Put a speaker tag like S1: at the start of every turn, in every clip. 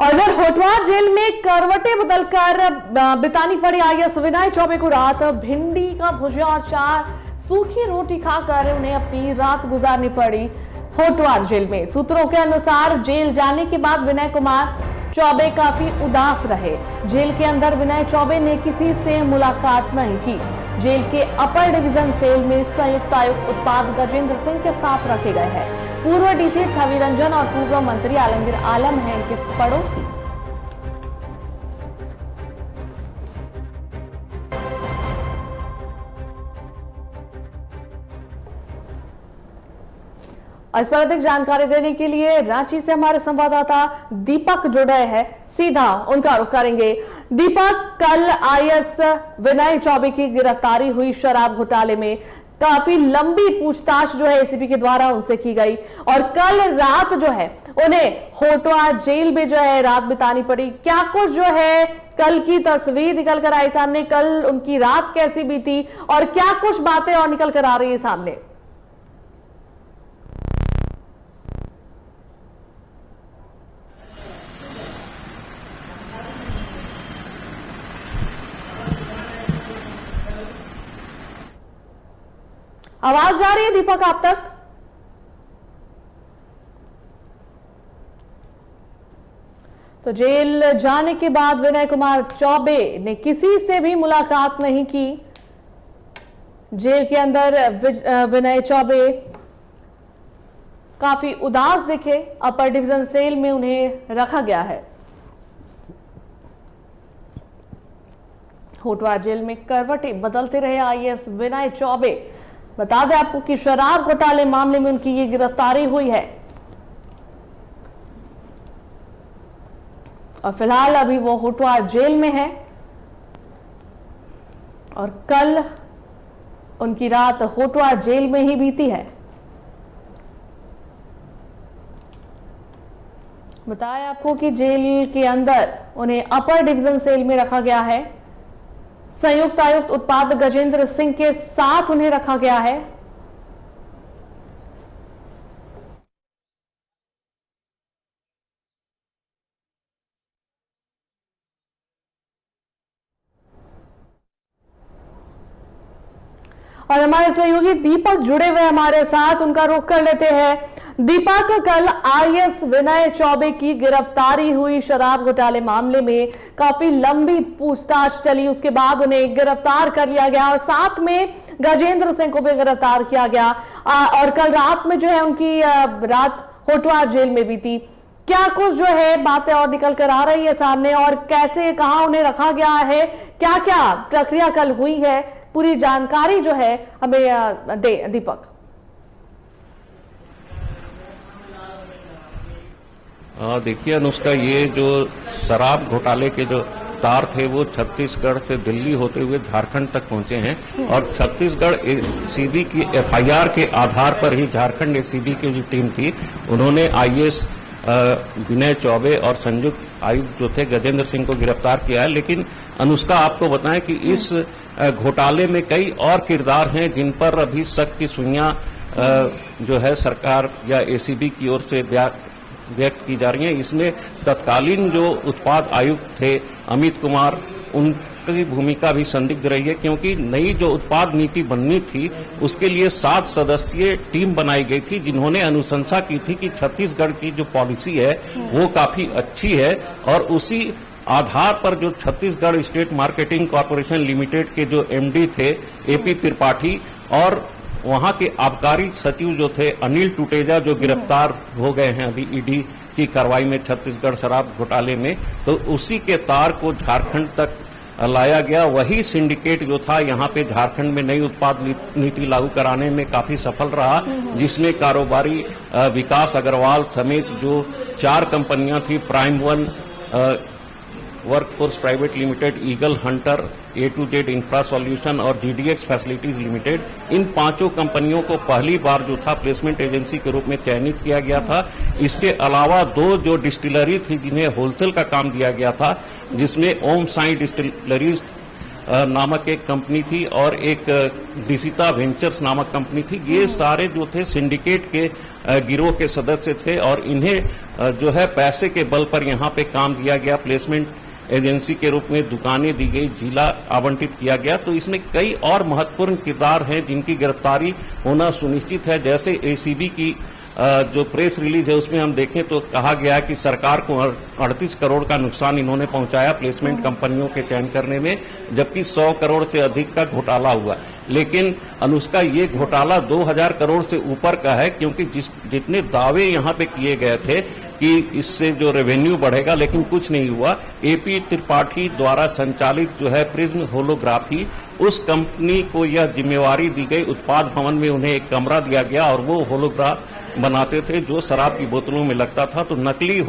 S1: और इधर होटवार जेल में करवटें बदलकर बितानी पड़ी आईएएस विनय चौबे को रात। भिंडी का भुजिया और 4 सूखी रोटी खाकर उन्हें अपनी रात गुजारनी पड़ी होटवार जेल में। सूत्रों के अनुसार जेल जाने के बाद विनय कुमार चौबे काफी उदास रहे। जेल के अंदर विनय चौबे ने किसी से मुलाकात नहीं की। जेल के अपर डिवीजन सेल में संयुक्त आयुक्त उत्पाद गजेंद्र सिंह के साथ रखे गए हैं। पूर्व डीसी छवि रंजन और पूर्व मंत्री आलमगीर आलम हैं इनके पड़ोसी। इस पर अधिक जानकारी देने के लिए रांची से हमारे संवाददाता दीपक जुड़ रहे हैं, सीधा उनका रुख करेंगे। दीपक, कल आईएएस विनय चौबे की गिरफ्तारी हुई शराब घोटाले में। काफी लंबी पूछताछ जो है एसीबी के द्वारा उनसे की गई और कल रात जो है उन्हें होटवा जेल में जो है रात बितानी पड़ी। क्या कुछ जो है कल की तस्वीर निकल कर आई सामने, कल उनकी रात कैसी बीती और क्या कुछ बातें और निकल कर आ रही है सामने? आवाज जा रही है दीपक आप तक? तो जेल जाने के बाद विनय कुमार चौबे ने किसी से भी मुलाकात नहीं की। जेल के अंदर विनय चौबे काफी उदास दिखे। अपर डिवीजन सेल में उन्हें रखा गया है। होटवा जेल में करवटें बदलते रहे आईएएस विनय चौबे। बता दें आपको कि शराब घोटाले मामले में उनकी ये गिरफ्तारी हुई है और फिलहाल अभी वो होटवा जेल में है और कल उनकी रात होटवा जेल में ही बीती है। बताया आपको कि जेल के अंदर उन्हें अपर डिवीजन सेल में रखा गया है। संयुक्त आयुक्त उत्पाद गजेंद्र सिंह के साथ उन्हें रखा गया है। और हमारे सहयोगी दीपक जुड़े हुए हमारे साथ, उनका रुख कर लेते हैं। दीपक, कल आईएएस विनय चौबे की गिरफ्तारी हुई शराब घोटाले मामले में। काफी लंबी पूछताछ चली, उसके बाद उन्हें गिरफ्तार कर लिया गया और साथ में गजेंद्र सिंह को भी गिरफ्तार किया गया और कल रात में जो है उनकी रात होटवा जेल में बीती। क्या कुछ जो है बातें और निकल कर आ रही है सामने और कैसे कहां उन्हें रखा गया है, क्या क्या प्रक्रिया कल हुई है, पूरी जानकारी जो है हमें दे दीपक।
S2: देखिए अनुष्का, ये जो शराब घोटाले के जो तार थे वो छत्तीसगढ़ से दिल्ली होते हुए झारखंड तक पहुंचे हैं और छत्तीसगढ़ एसीबी की एफआईआर के आधार पर ही झारखंड एसीबी की जो टीम थी उन्होंने आईएएस विनय चौबे और संयुक्त आयुक्त जो थे गजेंद्र सिंह को गिरफ्तार किया है। लेकिन अनुष्का, आपको बताएं कि इस घोटाले में कई और किरदार हैं जिन पर अभी शक की सुइयां जो है सरकार या एसीबी की ओर से व्यक्त की जा रही है। इसमें तत्कालीन जो उत्पाद आयुक्त थे अमित कुमार, उनकी भूमिका भी संदिग्ध रही है क्योंकि नई जो उत्पाद नीति बननी थी उसके लिए 7 सदस्यीय टीम बनाई गई थी जिन्होंने अनुशंसा की थी कि छत्तीसगढ़ की जो पॉलिसी है वो काफी अच्छी है और उसी आधार पर जो Chhattisgarh state marketing corporation limited के जो एमडी थे एपी त्रिपाठी और वहां के आबकारी सचिव जो थे अनिल टुटेजा जो गिरफ्तार हो गए हैं अभी ईडी की कार्रवाई में छत्तीसगढ़ शराब घोटाले में, तो उसी के तार को झारखंड तक लाया गया। वही सिंडिकेट जो था यहाँ पे झारखंड में नई उत्पाद नीति लागू कराने में काफी सफल रहा, जिसमें कारोबारी विकास अग्रवाल समेत जो 4 कंपनियां थी, prime one workforce private limited, eagle Hunter, A to Z infra solution और GDX फैसिलिटीज लिमिटेड, इन 5 कंपनियों को पहली बार जो था प्लेसमेंट एजेंसी के रूप में चयनित किया गया था। इसके अलावा 2 जो डिस्टिलरी थी जिन्हें होलसेल का काम दिया गया था, जिसमें ओम साई डिस्टिलरीज नामक एक कंपनी थी और एक दिसिता वेंचर्स नामक कंपनी थी। ये सारे जो थे सिंडिकेट के गिरोह के सदस्य थे और इन्हें जो है पैसे के बल पर यहाँ पे काम दिया गया, प्लेसमेंट एजेंसी के रूप में दुकानें दी गई, जिला आवंटित किया गया। तो इसमें कई और महत्वपूर्ण किरदार हैं जिनकी गिरफ्तारी होना सुनिश्चित है। जैसे एसीबी की जो प्रेस रिलीज है उसमें हम देखें तो कहा गया है कि सरकार को 38 करोड़ का नुकसान इन्होंने पहुंचाया प्लेसमेंट कंपनियों के चयन करने में, जबकि 100 करोड़ से अधिक का घोटाला हुआ। लेकिन अनुष्का, ये घोटाला 2000 करोड़ से ऊपर का है, क्योंकि जितने दावे यहाँ पे किए गए थे कि इससे जो रेवेन्यू बढ़ेगा, लेकिन कुछ नहीं हुआ। एपी त्रिपाठी द्वारा संचालित जो है प्रिज्म होलोग्राफी, उस कंपनी को यह जिम्मेवारी दी गई, उत्पाद भवन में उन्हें एक कमरा दिया गया और वो होलोग्राफ बनाते थे जो शराब की बोतलों में लगता था। तो नकली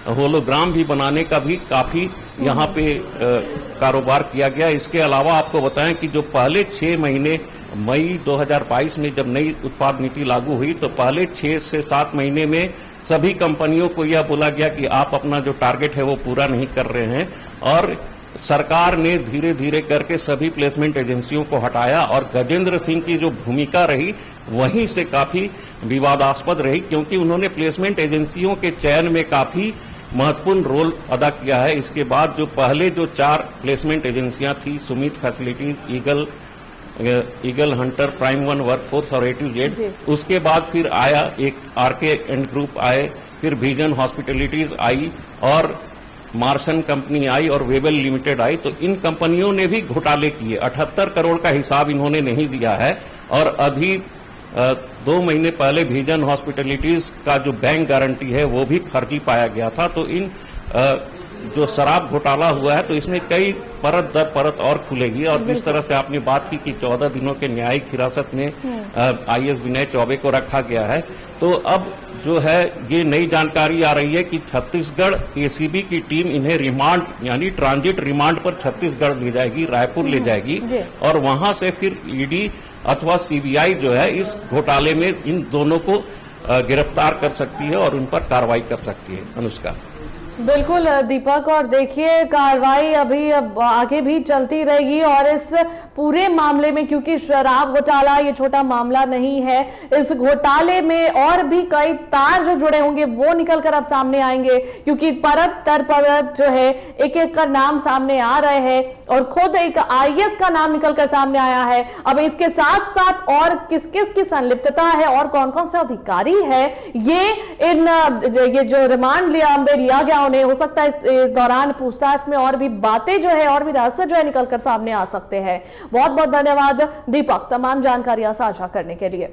S2: होलोग्राम भी बनाने का भी काफी यहाँ पे कारोबार किया गया। इसके अलावा आपको बताएं कि जो पहले 6 महीने मई 2022 में जब नई उत्पाद नीति लागू हुई, तो पहले 6 से 7 महीने में सभी कंपनियों को यह बोला गया कि आप अपना जो टारगेट है वो पूरा नहीं कर रहे हैं, और सरकार ने धीरे धीरे करके सभी प्लेसमेंट एजेंसियों को हटाया। और गजेंद्र सिंह की जो भूमिका रही वहीं से काफी विवादास्पद रही, क्योंकि उन्होंने प्लेसमेंट एजेंसियों के चयन में काफी महत्वपूर्ण रोल अदा किया है। इसके बाद जो पहले जो 4 प्लेसमेंट एजेंसियां थी, Sumit facilities, eagle Hunter, prime one workforce और A2Z, उसके बाद फिर आया एक आरके एंड ग्रुप आए, फिर विजन हॉस्पिटलिटीज आई और मार्सन कंपनी आई और वेबल लिमिटेड आई। तो इन कंपनियों ने भी घोटाले किए। 78 करोड़ का हिसाब इन्होंने नहीं दिया है। और अभी 2 महीने पहले विजन हॉस्पिटलिटीज का जो बैंक गारंटी है वो भी फर्जी पाया गया था। तो इन जो शराब घोटाला हुआ है तो इसमें कई परत दर परत और खुलेगी। और जिस तरह से आपने बात की कि 14 दिनों के न्यायिक हिरासत में IAS विनय चौबे को रखा गया है, तो अब जो है ये नई जानकारी आ रही है कि छत्तीसगढ़ एसीबी की टीम इन्हें रिमांड यानी ट्रांजिट रिमांड पर छत्तीसगढ़ ले जाएगी, रायपुर ले जाएगी, और वहां से फिर ईडी अथवा सीबीआई जो है इस घोटाले में इन दोनों को गिरफ्तार कर सकती है और उन पर कार्रवाई कर सकती है। अनुष्का।
S1: बिल्कुल दीपक, और देखिए कार्रवाई अभी अब आगे भी चलती रहेगी। और इस पूरे मामले में, क्योंकि शराब घोटाला ये छोटा मामला नहीं है, इस घोटाले में और भी कई तार जो जुड़े होंगे वो निकल कर अब सामने आएंगे, क्योंकि परत दर परत जो है एक एक का नाम सामने आ रहे हैं और खुद एक IAS का नाम निकल कर सामने आया है। अब इसके साथ साथ और किस किस की संलिप्तता है और कौन कौन से अधिकारी है, ये जो रिमांड लिया गया, उन्हें हो सकता है इस दौरान पूछताछ में और भी बातें जो है और भी रहस्य जो है निकलकर सामने आ सकते हैं। बहुत बहुत धन्यवाद दीपक तमाम जानकारियां साझा करने के लिए।